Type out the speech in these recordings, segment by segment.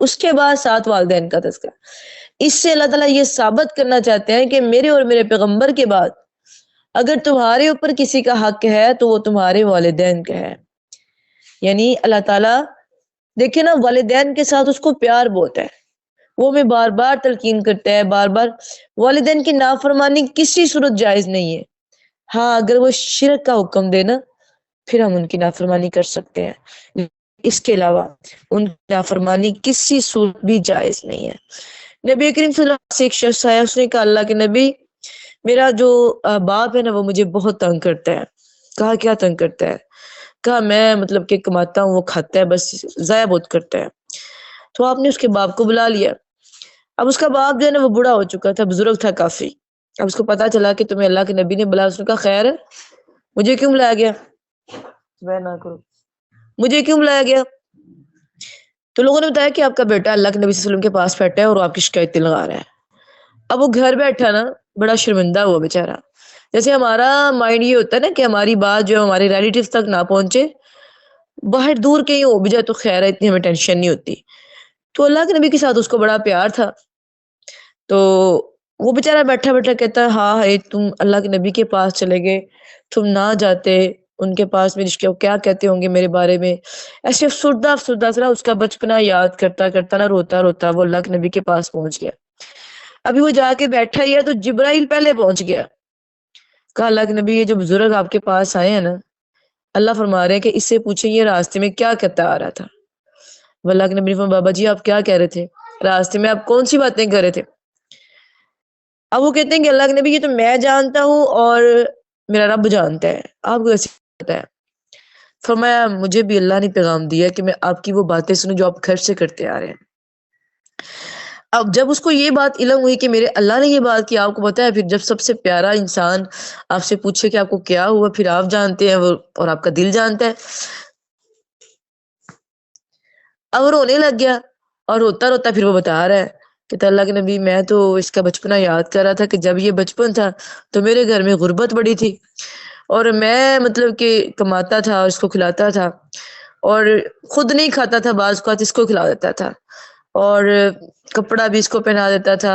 اس کے بعد 7 والدین کا تذکرہ. اس سے اللہ تعالیٰ یہ ثابت کرنا چاہتے ہیں کہ میرے اور میرے پیغمبر کے بعد اگر تمہارے اوپر کسی کا حق ہے تو وہ تمہارے والدین کا ہے. یعنی اللہ تعالیٰ دیکھیں نا، والدین کے ساتھ اس کو پیار بہت ہے، وہ ہمیں بار بار تلقین کرتا ہے، بار بار. والدین کی نافرمانی کسی صورت جائز نہیں ہے. ہاں اگر وہ شرک کا حکم دے نا پھر ہم ان کی نافرمانی کر سکتے ہیں، اس کے علاوہ ان کی نافرمانی کسی صورت بھی جائز نہیں ہے. نبی کریم صلی اللہ علیہ وسلم سے ایک شخص آیا، اس نے کہا اللہ کے نبی میرا جو باپ ہے نا وہ مجھے بہت تنگ کرتا ہے. کہا کیا تنگ کرتا ہے؟ کہا میں مطلب کہ کماتا ہوں وہ کھاتا ہے، بس ضائع بہت کرتا ہے. تو آپ نے اس کے باپ کو بلا لیا. اب اس کا باپ جو ہے نا وہ بوڑھا ہو چکا تھا، بزرگ تھا کافی. اب اس کو پتا چلا کہ تمہیں اللہ کے نبی نے بلایا. اس نے کہا خیر ہے، مجھے کیوں بلایا گیا؟ نہ کرو، مجھے کیوں بلایا گیا؟ تو لوگوں نے بتایا کہ آپ کا بیٹا اللہ کے نبی صلی اللہ علیہ وسلم کے پاس بیٹھا ہے اور وہ آپ کی شکایتیں لگا رہا ہے. اب وہ گھر بیٹھا نا بڑا شرمندہ ہوا بیچارہ. جیسے ہمارا مائنڈ یہ ہوتا ہے نا کہ ہماری بات جو ہمارے ریلیٹیوز تک نہ پہنچے، باہر دور کہیں ہو بھی جائے تو خیر ہے، اتنی ہمیں ٹینشن نہیں ہوتی. تو اللہ کے نبی کے ساتھ اس کو بڑا پیار تھا. تو وہ بیچارہ بیٹھا بیٹھا کہتا ہے ہاں تم اللہ کے نبی کے پاس چلے گئے، تم نہ جاتے ان کے پاس، میری کیا کہتے ہوں گے میرے بارے میں. ایسے افسردہ سرا اس کا بچپنا یاد کرتا کرتا نا روتا روتا وہ اللہ کے نبی کے پاس پہنچ گیا. ابھی وہ جا کے بیٹھا ہی ہے تو جبرائیل پہلے پہنچ گیا. کہا اللہ کے نبی یہ جو بزرگ آپ کے پاس آئے ہیں نا، اللہ فرما رہے ہیں کہ اس سے پوچھیں یہ راستے میں کیا کہتا آ رہا تھا. وہ اللہ کے نبی نے فرمایا بابا جی آپ کیا کہہ رہے تھے راستے میں، آپ کون سی باتیں کر رہے تھے؟ اب وہ کہتے ہیں کہ اللہ کے نبی یہ تو میں جانتا ہوں اور میرا رب جانتا ہے، آپ کو کیسے پتا ہے؟ فرمایا مجھے بھی اللہ نے پیغام دیا کہ میں آپ کی وہ باتیں سنوں جو آپ گھر سے کرتے آ رہے ہیں. اب جب اس کو یہ بات علم ہوئی کہ میرے اللہ نے یہ بات کی، آپ کو پتا ہے پھر جب سب سے پیارا انسان آپ سے پوچھے کہ آپ کو کیا ہوا، پھر آپ جانتے ہیں وہ اور آپ کا دل جانتا ہے. اب وہ رونے لگ گیا اور روتا روتا پھر وہ بتا رہا ہے کہ اللہ کے نبی میں تو اس کا بچپنا یاد کر رہا تھا کہ جب یہ بچپن تھا تو میرے گھر میں غربت بڑی تھی اور میں مطلب کہ کماتا تھا اور اس کو کھلاتا تھا اور خود نہیں کھاتا تھا، بعض اوقات اس کو کھلا دیتا تھا اور کپڑا بھی اس کو پہنا دیتا تھا.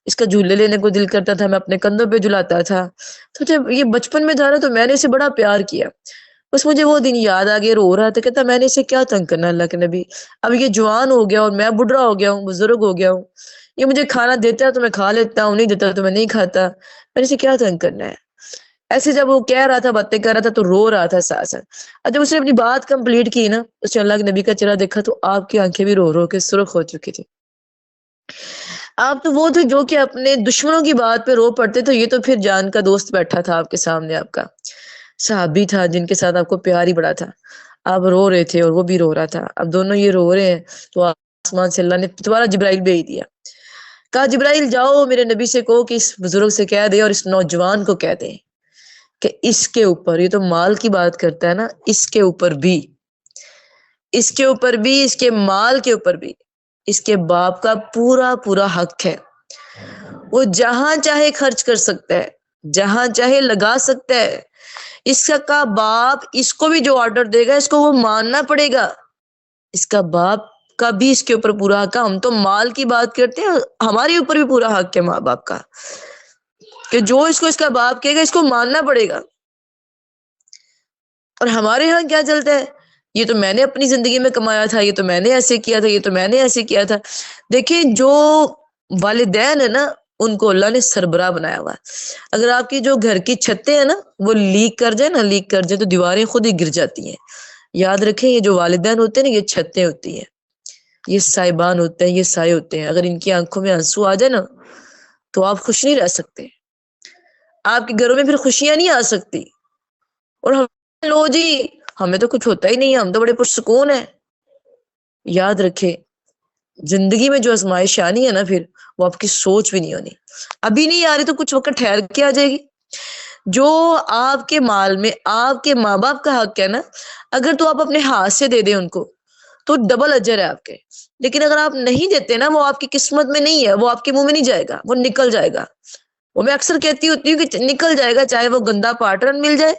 اس کا جھولے لینے کو دل کرتا تھا میں اپنے کندھوں پہ جھلاتا تھا. تو جب یہ بچپن میں تھا نا تو میں نے اسے بڑا پیار کیا. بس مجھے وہ دن یاد آ گیا، رو رہا تھا، کہتا میں نے اسے کیا تنگ کرنا اللہ کے نبی، اب یہ جوان ہو گیا اور میں بڈھا ہو گیا ہوں، بزرگ ہو گیا ہوں، یہ مجھے کھانا دیتا ہے تو میں کھا لیتا ہوں، نہیں دیتا تو میں نہیں کھاتا، میں نے اسے کیا تنگ کرنا ہے. ایسے جب وہ کہہ رہا تھا باتیں کر رہا تھا تو رو رہا تھا ساتھ ساتھ. اور جب اس نے اپنی بات کمپلیٹ کی نا، اس نے اللہ کے نبی کا چہرہ دیکھا تو آپ کی آنکھیں بھی رو رو کے سرخ ہو چکی تھی. آپ تو وہ تھے جو کہ اپنے دشمنوں کی بات پہ رو پڑتے تھے، یہ تو پھر جان کا دوست بیٹھا تھا آپ کے سامنے، آپ کا صحابی تھا جن کے ساتھ آپ کو پیار ہی بڑا تھا. آپ رو رہے تھے اور وہ بھی رو رہا تھا، اب دونوں یہ رو رہے ہیں تو آسمان سے اللہ نے دوبارہ جبرائیل بھیج دیا. کہا جبرائیل جاؤ میرے نبی سے کہو کہ اس بزرگ سے کہہ دے اور اس نوجوان کو کہہ دے کہ اس کے اوپر، یہ تو مال کی بات کرتا ہے نا، اس کے اوپر بھی، اس کے اوپر بھی، اس کے مال کے اوپر بھی اس کے باپ کا پورا پورا حق ہے. وہ جہاں چاہے خرچ کر سکتا ہے، جہاں چاہے لگا سکتا ہے. اس کا باپ اس کو بھی جو آرڈر دے گا اس کو وہ ماننا پڑے گا. اس کا باپ کا بھی اس کے اوپر پورا حق ہے. ہم تو مال کی بات کرتے ہیں، ہمارے اوپر بھی پورا حق ہے ماں باپ کا، کہ جو اس کو اس کا باپ کہے گا اس کو ماننا پڑے گا. اور ہمارے ہاں کیا چلتا ہے، یہ تو میں نے اپنی زندگی میں کمایا تھا، یہ تو میں نے ایسے کیا تھا، یہ تو میں نے ایسے کیا تھا. دیکھیں جو والدین ہے نا ان کو اللہ نے سربراہ بنایا ہوا ہے. اگر آپ کی جو گھر کی چھتیں ہیں نا وہ لیک کر جائے نا، لیک کر جائے تو دیواریں خود ہی گر جاتی ہیں. یاد رکھیں یہ جو والدین ہوتے ہیں نا یہ چھتیں ہوتی ہیں، یہ سائبان ہوتے ہیں، یہ سائے ہوتے ہیں. اگر ان کی آنکھوں میں آنسو آ جائے نا تو آپ خوش نہیں رہ سکتے، آپ کے گھروں میں پھر خوشیاں نہیں آ سکتی. اور ہم لو جی ہمیں تو کچھ ہوتا ہی نہیں ہے، ہم تو بڑے پرسکون ہیں. یاد رکھے زندگی میں جو آزمائش آنی ہے نا پھر وہ آپ کی سوچ بھی نہیں ہونی. ابھی نہیں آ رہی تو کچھ وقت ٹھہر کے آ جائے گی. جو آپ کے مال میں آپ کے ماں باپ کا حق ہے نا، اگر تو آپ اپنے ہاتھ سے دے دیں ان کو تو ڈبل اجر ہے آپ کے. لیکن اگر آپ نہیں دیتے نا، وہ آپ کی قسمت میں نہیں ہے، وہ آپ کے منہ میں نہیں جائے گا، وہ نکل جائے گا. وہ میں اکثر کہتی ہوتی ہوں کہ نکل جائے گا، چاہے وہ گندا پارٹنر مل جائے